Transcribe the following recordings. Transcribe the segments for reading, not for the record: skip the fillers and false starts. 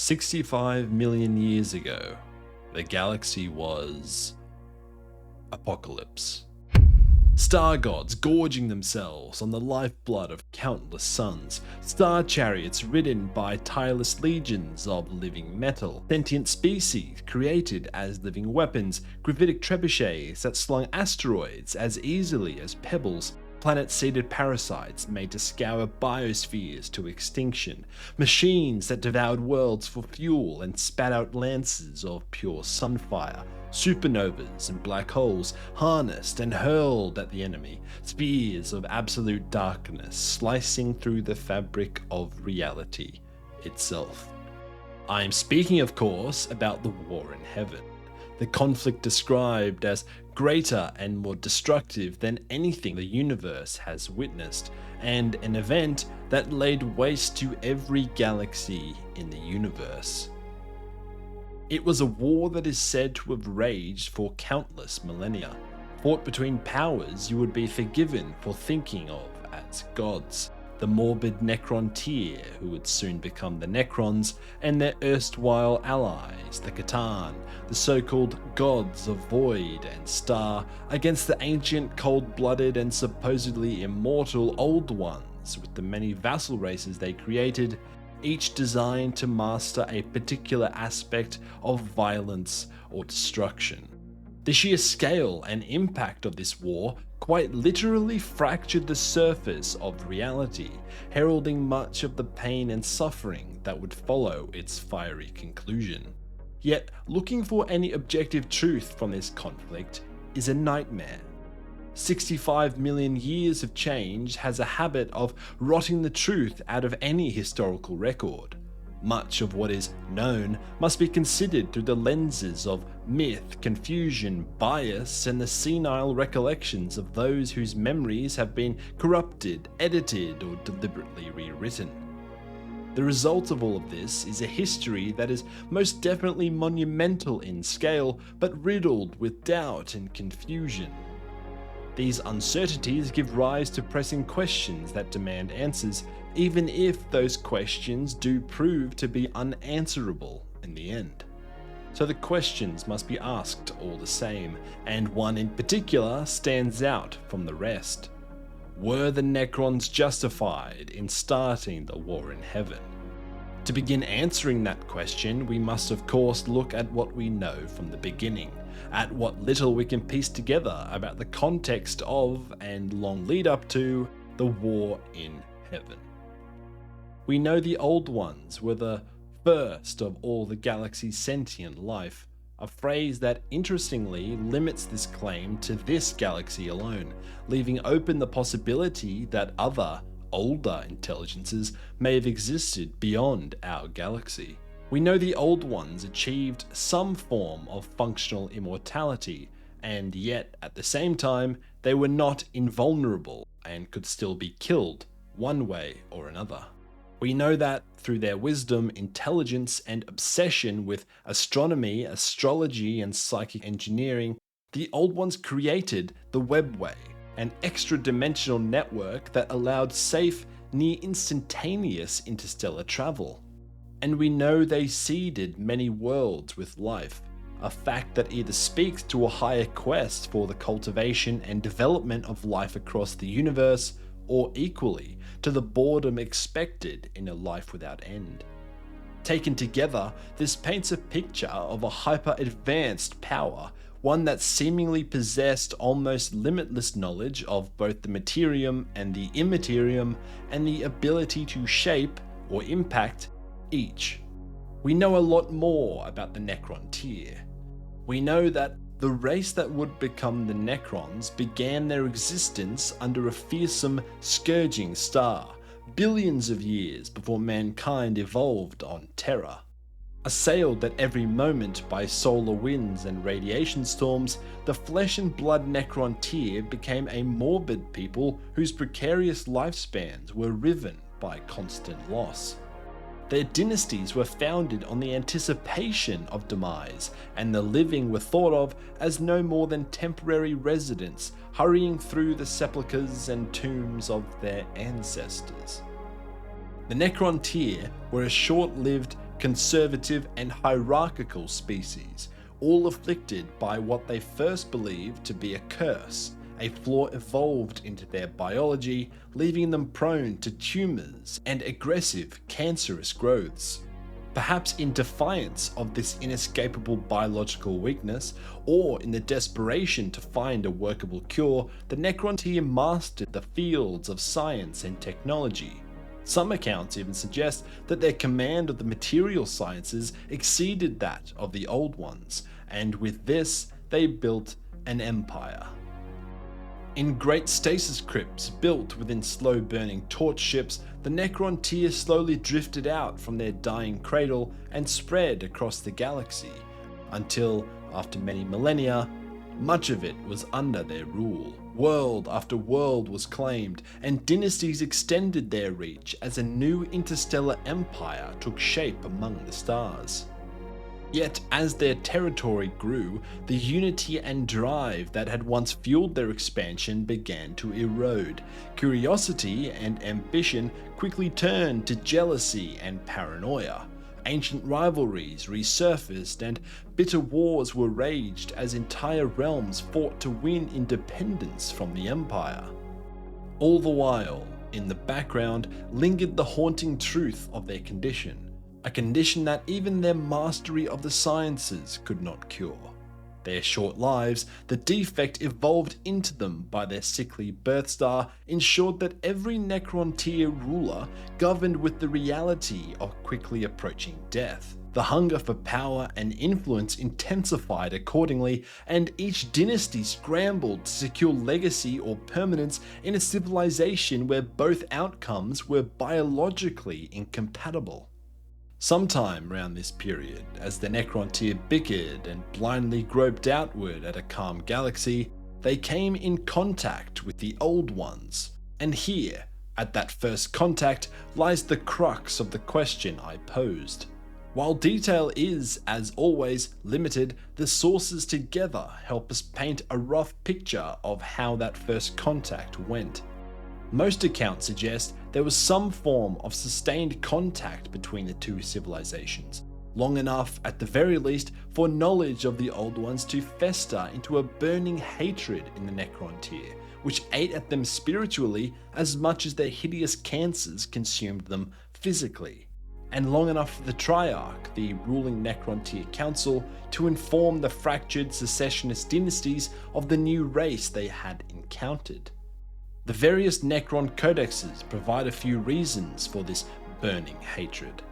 65 million years ago, the galaxy was apocalypse. Star gods gorging themselves on the lifeblood of countless suns, star chariots ridden by tireless legions of living metal, sentient species created as living weapons, gravitic trebuchets that slung asteroids as easily as pebbles, planet-seeded parasites made to scour biospheres to extinction, machines that devoured worlds for fuel and spat out lances of pure sunfire, supernovas and black holes harnessed and hurled at the enemy, spears of absolute darkness slicing through the fabric of reality itself. I am speaking, of course, about the war in heaven, the conflict described as greater and more destructive than anything the universe has witnessed, and an event that laid waste to every galaxy in the universe. It was a war that is said to have raged for countless millennia, fought between powers you would be forgiven for thinking of as gods. The morbid Necron tier, who would soon become the Necrons, and their erstwhile allies, the Catan, the so-called gods of Void and Star, against the ancient, cold-blooded and supposedly immortal Old Ones, with the many vassal races they created, each designed to master a particular aspect of violence or destruction. The sheer scale and impact of this war quite literally fractured the surface of reality, heralding much of the pain and suffering that would follow its fiery conclusion. Yet, looking for any objective truth from this conflict is a nightmare. 65 million years of change has a habit of rotting the truth out of any historical record. Much of what is known must be considered through the lenses of myth, confusion, bias, and the senile recollections of those whose memories have been corrupted, edited, or deliberately rewritten. The result of all of this is a history that is most definitely monumental in scale, but riddled with doubt and confusion. These uncertainties give rise to pressing questions that demand answers, even if those questions do prove to be unanswerable in the end. So the questions must be asked all the same, and one in particular stands out from the rest. Were the Necrons justified in starting the war in heaven? To begin answering that question, we must of course look at what we know from the beginning, at what little we can piece together about the context of, and long lead up to, the war in heaven. We know the Old Ones were the first of all the galaxy's sentient life, a phrase that interestingly limits this claim to this galaxy alone, leaving open the possibility that other, older intelligences may have existed beyond our galaxy. We know the Old Ones achieved some form of functional immortality, and yet at the same time they were not invulnerable and could still be killed one way or another. We know that through their wisdom, intelligence, and obsession with astronomy, astrology, and psychic engineering, the Old Ones created the Webway, an extra-dimensional network that allowed safe, near-instantaneous interstellar travel. And we know they seeded many worlds with life, a fact that either speaks to a higher quest for the cultivation and development of life across the universe, or equally, to the boredom expected in a life without end. Taken together, this paints a picture of a hyper-advanced power, one that seemingly possessed almost limitless knowledge of both the materium and the immaterium, and the ability to shape, or impact, each. We know a lot more about the Necron tier. We know that the race that would become the Necrons began their existence under a fearsome, scourging star, billions of years before mankind evolved on Terra. Assailed at every moment by solar winds and radiation storms, the flesh and blood Necron tier became a morbid people whose precarious lifespans were riven by constant loss. Their dynasties were founded on the anticipation of demise, and the living were thought of as no more than temporary residents hurrying through the sepulchres and tombs of their ancestors. The Necron tier were a short-lived, conservative and hierarchical species, all afflicted by what they first believed to be a curse. A flaw evolved into their biology, leaving them prone to tumors and aggressive cancerous growths. Perhaps in defiance of this inescapable biological weakness, or in the desperation to find a workable cure, the Necrontyr mastered the fields of science and technology. Some accounts even suggest that their command of the material sciences exceeded that of the Old Ones, and with this, they built an empire. In great stasis crypts built within slow-burning torch ships, the Necrontyr slowly drifted out from their dying cradle and spread across the galaxy, until, after many millennia, much of it was under their rule. World after world was claimed, and dynasties extended their reach as a new interstellar empire took shape among the stars. Yet, as their territory grew, the unity and drive that had once fueled their expansion began to erode. Curiosity and ambition quickly turned to jealousy and paranoia. Ancient rivalries resurfaced, and bitter wars were raged as entire realms fought to win independence from the Empire. All the while, in the background, lingered the haunting truth of their condition. A condition that even their mastery of the sciences could not cure. Their short lives, the defect evolved into them by their sickly birth star, ensured that every Necrontyr ruler governed with the reality of quickly approaching death. The hunger for power and influence intensified accordingly, and each dynasty scrambled to secure legacy or permanence in a civilization where both outcomes were biologically incompatible. Sometime around this period, as the Necrontyr bickered and blindly groped outward at a calm galaxy, they came in contact with the Old Ones. And here, at that first contact, lies the crux of the question I posed. While detail is, as always, limited, the sources together help us paint a rough picture of how that first contact went. Most accounts suggest there was some form of sustained contact between the two civilizations, long enough at the very least for knowledge of the Old Ones to fester into a burning hatred in the Necrontyr, which ate at them spiritually as much as their hideous cancers consumed them physically, and long enough for the Triarch, the ruling Necrontyr Council, to inform the fractured secessionist dynasties of the new race they had encountered. The various Necron codexes provide a few reasons for this burning hatred.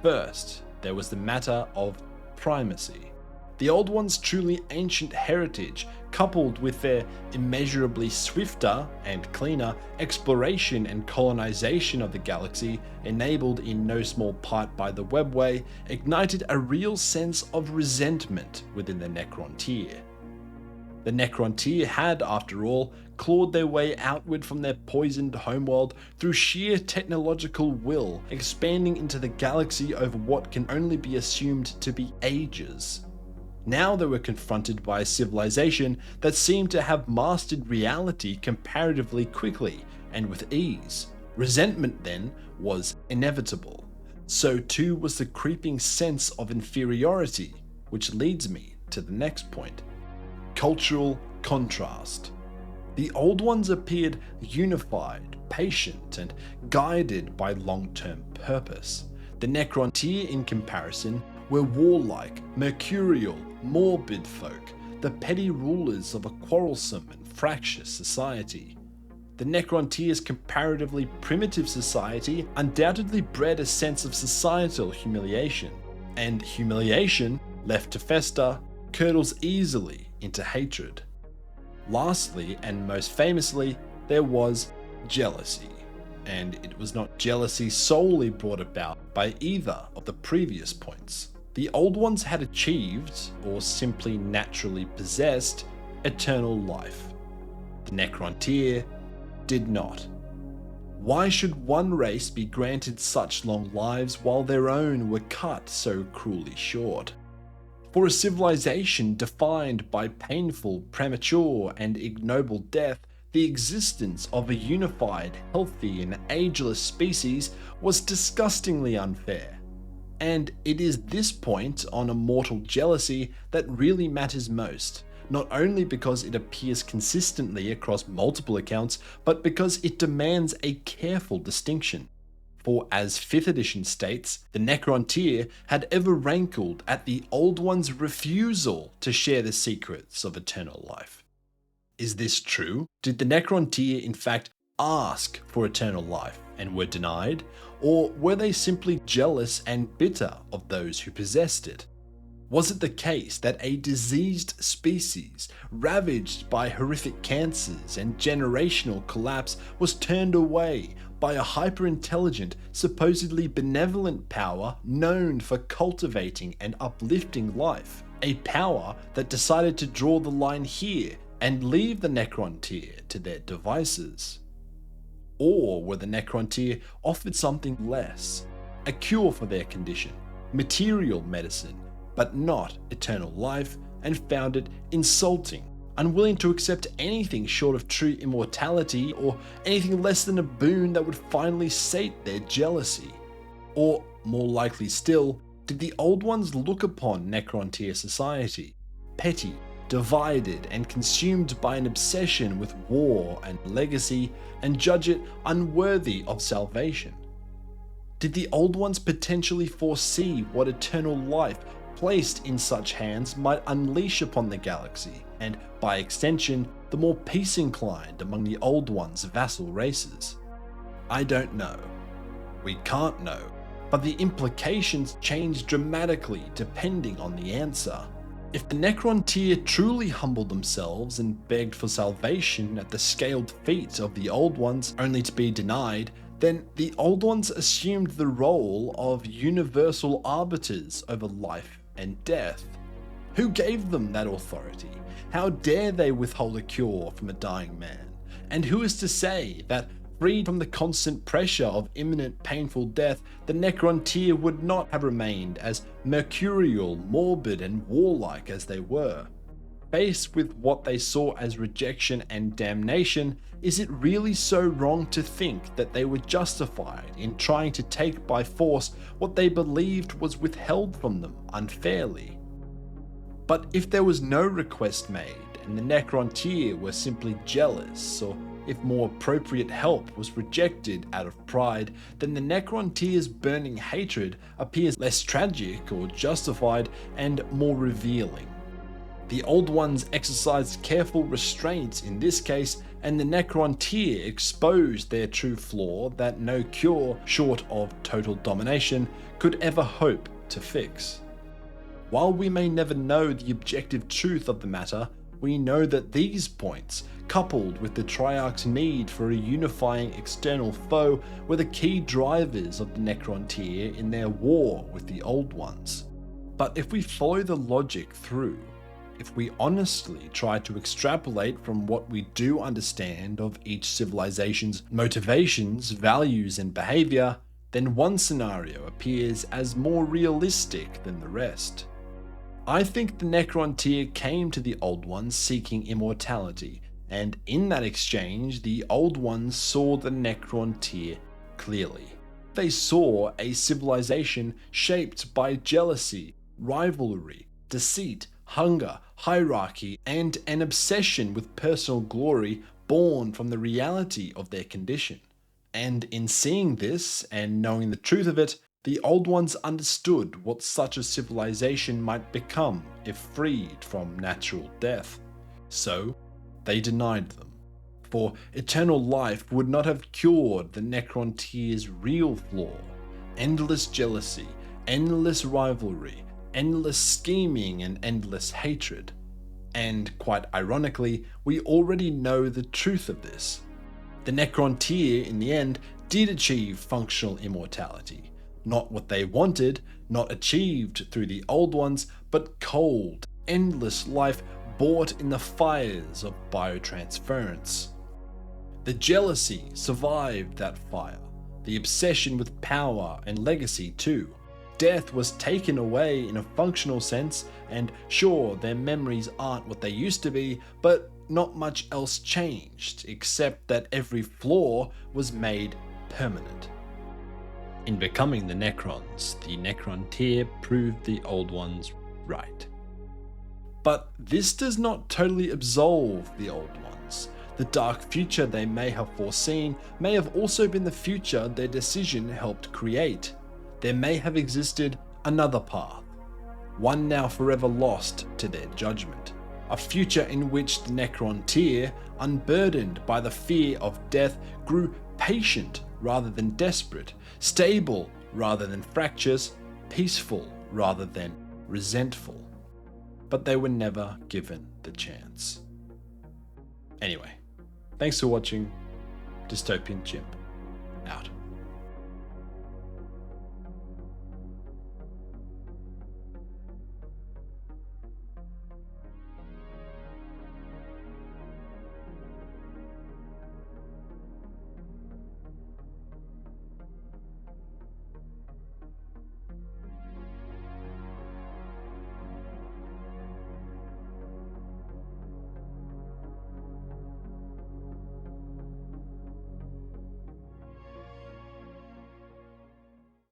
First, there was the matter of primacy. The Old Ones' truly ancient heritage, coupled with their immeasurably swifter and cleaner exploration and colonization of the galaxy, enabled in no small part by the Webway, ignited a real sense of resentment within the Necrontyr. The Necrontyr had, after all, clawed their way outward from their poisoned homeworld through sheer technological will, expanding into the galaxy over what can only be assumed to be ages. Now they were confronted by a civilization that seemed to have mastered reality comparatively quickly and with ease. Resentment, then, was inevitable. So too was the creeping sense of inferiority, which leads me to the next point. Cultural contrast. The Old Ones appeared unified, patient, and guided by long-term purpose. The Necrontyr, in comparison, were warlike, mercurial, morbid folk, the petty rulers of a quarrelsome and fractious society. The Necrontyr's comparatively primitive society undoubtedly bred a sense of societal humiliation, and humiliation, left to fester, curdles easily into hatred. Lastly, and most famously, there was jealousy, and it was not jealousy solely brought about by either of the previous points. The Old Ones had achieved, or simply naturally possessed, eternal life. The Necrontyr did not. Why should one race be granted such long lives while their own were cut so cruelly short? For a civilization defined by painful, premature, and ignoble death, the existence of a unified, healthy, and ageless species was disgustingly unfair. And it is this point on immortal jealousy that really matters most, not only because it appears consistently across multiple accounts, but because it demands a careful distinction. For as 5th edition states, the Necrontyr had ever rankled at the Old One's refusal to share the secrets of eternal life. Is this true? Did the Necrontyr in fact ask for eternal life and were denied? Or were they simply jealous and bitter of those who possessed it? Was it the case that a diseased species, ravaged by horrific cancers and generational collapse, was turned away by a hyper-intelligent, supposedly benevolent power known for cultivating and uplifting life? A power that decided to draw the line here and leave the Necrontyr to their devices? Or were the Necrontyr offered something less, a cure for their condition, material medicine, but not eternal life, and found it insulting, unwilling to accept anything short of true immortality or anything less than a boon that would finally sate their jealousy? Or, more likely still, did the Old Ones look upon Necrontyr society, petty, divided and consumed by an obsession with war and legacy, and judge it unworthy of salvation? Did the Old Ones potentially foresee what eternal life placed in such hands might unleash upon the galaxy, and by extension, the more peace-inclined among the Old Ones' vassal races? I don't know. We can't know, but the implications change dramatically depending on the answer. If the Necrontyr truly humbled themselves and begged for salvation at the scaled feet of the Old Ones only to be denied, then the Old Ones assumed the role of universal arbiters over life and death. Who gave them that authority? How dare they withhold a cure from a dying man? And who is to say that, freed from the constant pressure of imminent painful death, the Necrontyr would not have remained as mercurial, morbid, and warlike as they were? Faced with what they saw as rejection and damnation, is it really so wrong to think that they were justified in trying to take by force what they believed was withheld from them unfairly? But if there was no request made and the Necrontyr were simply jealous, or if more appropriate help was rejected out of pride, then the Necrontyr's burning hatred appears less tragic or justified and more revealing. The Old Ones exercised careful restraint in this case, and the Necrontyr exposed their true flaw that no cure, short of total domination, could ever hope to fix. While we may never know the objective truth of the matter, we know that these points, coupled with the Triarch's need for a unifying external foe, were the key drivers of the Necrontyr in their war with the Old Ones. But if we follow the logic through, if we honestly try to extrapolate from what we do understand of each civilization's motivations, values, and behavior, then one scenario appears as more realistic than the rest. I think the Necrontyr came to the Old Ones seeking immortality, and in that exchange, the Old Ones saw the Necrontyr clearly. They saw a civilization shaped by jealousy, rivalry, deceit, hunger, hierarchy, and an obsession with personal glory born from the reality of their condition. And in seeing this and knowing the truth of it, the Old Ones understood what such a civilization might become if freed from natural death. So, they denied them. For eternal life would not have cured the Necrontyr's real flaw: endless jealousy, endless rivalry, endless scheming, and endless hatred. And quite ironically, we already know the truth of this. The Necrontyr, in the end, did achieve functional immortality. Not what they wanted, not achieved through the Old Ones, but cold, endless life bought in the fires of biotransference. The jealousy survived that fire, the obsession with power and legacy too. Death was taken away in a functional sense, and sure, their memories aren't what they used to be, but not much else changed, except that every flaw was made permanent. In becoming the Necrons, the Necron tier proved the Old Ones right. But this does not totally absolve the Old Ones. The dark future they may have foreseen may have also been the future their decision helped create. There may have existed another path, one now forever lost to their judgment. A future in which the Necron tier, unburdened by the fear of death, grew patient rather than desperate, stable rather than fractious, peaceful rather than resentful. But they were never given the chance. Anyway, thanks for watching Dystopian Chimp.